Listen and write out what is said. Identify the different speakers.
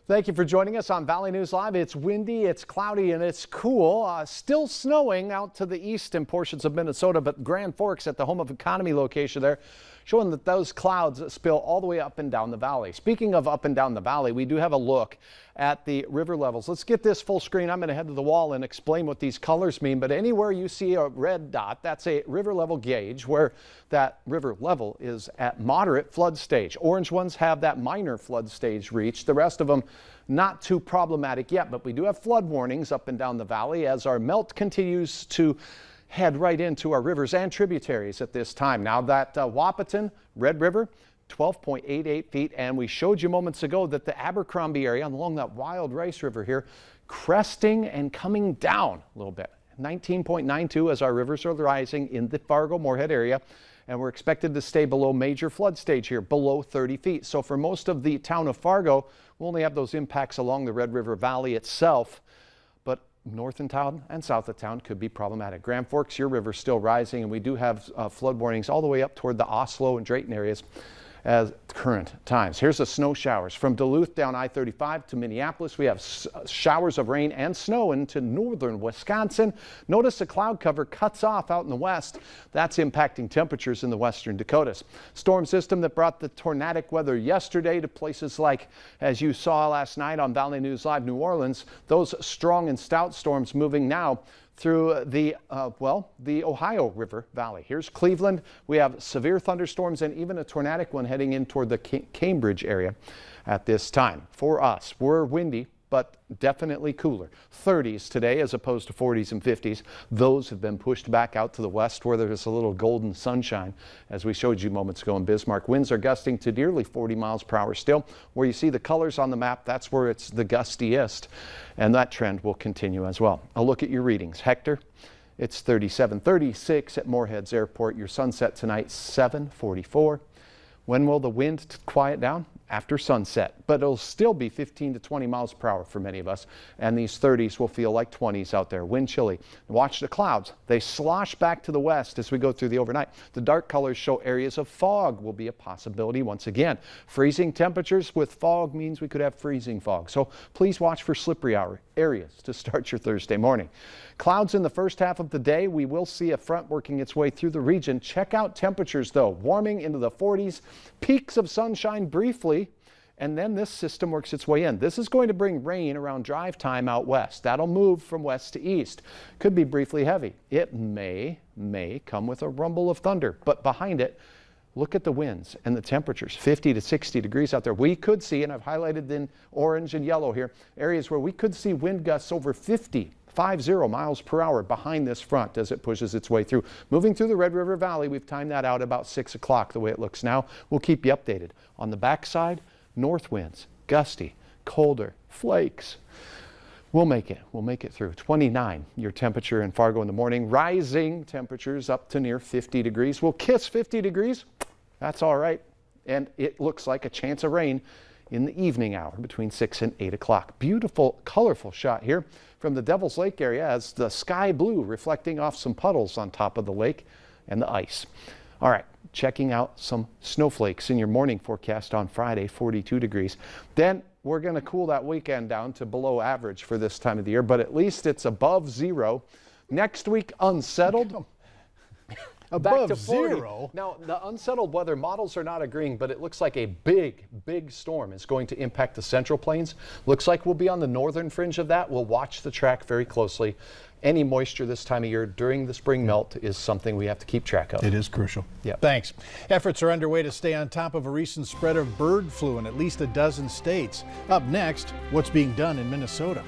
Speaker 1: Thank you for joining us on Valley News Live. It's windy, it's cloudy, and it's cool. Still snowing out to the east in portions of Minnesota, but Grand Forks at the Home of Economy location there, showing that those clouds spill all the way up and down the valley. Speaking of up and down the valley, we do have a look at the river levels. Let's get this full screen. I'm going to head to the wall and explain what these colors mean, but anywhere you see a red dot, that's a river level gauge where that river level is at moderate flood stage. Orange ones have that minor flood stage reached. The rest of them not too problematic yet, but we do have flood warnings up and down the valley as our melt continues to head right into our rivers and tributaries at this time. Now that Wahpeton, Red River, 12.88 feet, and we showed you moments ago that the Abercrombie area along that Wild Rice River here cresting and coming down a little bit. 19.92 as our rivers are rising in the Fargo-Moorhead area, and we're expected to stay below major flood stage here, below 30 feet. So for most of the town of Fargo, we'll only have those impacts along the Red River Valley itself, but north in town and south of town could be problematic. Grand Forks, your river's still rising, and we do have flood warnings all the way up toward the Oslo and Drayton areas as current times. Here's the snow showers from Duluth down I-35 to Minneapolis. We have showers of rain and snow into northern Wisconsin. Notice the cloud cover cuts off out in the west. That's impacting temperatures in the western Dakotas. Storm system that brought the tornadic weather yesterday to places like, as you saw last night on Valley News Live, New Orleans. Those strong and stout storms moving now through the Ohio River Valley. Here's Cleveland. We have severe thunderstorms and even a tornadic one heading in toward the Cambridge area at this time. For us, we're windy, but definitely cooler. 30s today as opposed to 40s and 50s. Those have been pushed back out to the west where there's a little golden sunshine, as we showed you moments ago in Bismarck. Winds are gusting to nearly 40 miles per hour still. Where you see the colors on the map, that's where it's the gustiest, and that trend will continue as well. A look at your readings. Hector, it's 37, 36 at Moorhead's Airport. Your sunset tonight, 7:44. When will the wind quiet down? After sunset, but it'll still be 15 to 20 miles per hour for many of us, and these 30s will feel like 20s out there. Wind chilly. Watch the clouds. They slosh back to the west as we go through the overnight. The dark colors show areas of fog will be a possibility once again. Freezing temperatures with fog means we could have freezing fog, so please watch for slippery areas to start your Thursday morning. Clouds in the first half of the day. We will see a front working its way through the region. Check out temperatures though, warming into the 40s, peaks of sunshine briefly, and then this system works its way in. This is going to bring rain around drive time out west. That'll move from west to east. Could be briefly heavy. It may come with a rumble of thunder, but behind it, look at the winds and the temperatures, 50 to 60 degrees out there. We could see, and I've highlighted in orange and yellow here, areas where we could see wind gusts over 50 miles per hour behind this front as it pushes its way through. Moving through the Red River Valley, we've timed that out about 6 o'clock the way it looks now. We'll keep you updated. On the backside, north winds, gusty, colder, flakes. We'll make it through. 29, your temperature in Fargo in the morning. Rising temperatures up to near 50 degrees. We'll kiss 50 degrees. That's all right. And it looks like a chance of rain in the evening hour between 6 and 8 o'clock. Beautiful, colorful shot here from the Devil's Lake area as the sky blue reflecting off some puddles on top of the lake and the ice. All right, checking out some snowflakes in your morning forecast on Friday, 42 degrees. Then we're going to cool that weekend down to below average for this time of the year, but at least it's above zero. Next week, unsettled. Back to 40.
Speaker 2: Zero.
Speaker 1: Now, the unsettled weather models are not agreeing, but it looks like a big storm is going to impact the Central Plains. Looks like we'll be on the northern fringe of that. We'll watch the track very closely. Any moisture this time of year during the spring melt is something we have to keep track of.
Speaker 2: It is crucial.
Speaker 1: Yeah.
Speaker 2: Thanks. Efforts are underway to stay on top of a recent spread of bird flu in at least a dozen states. Up next, what's being done in Minnesota.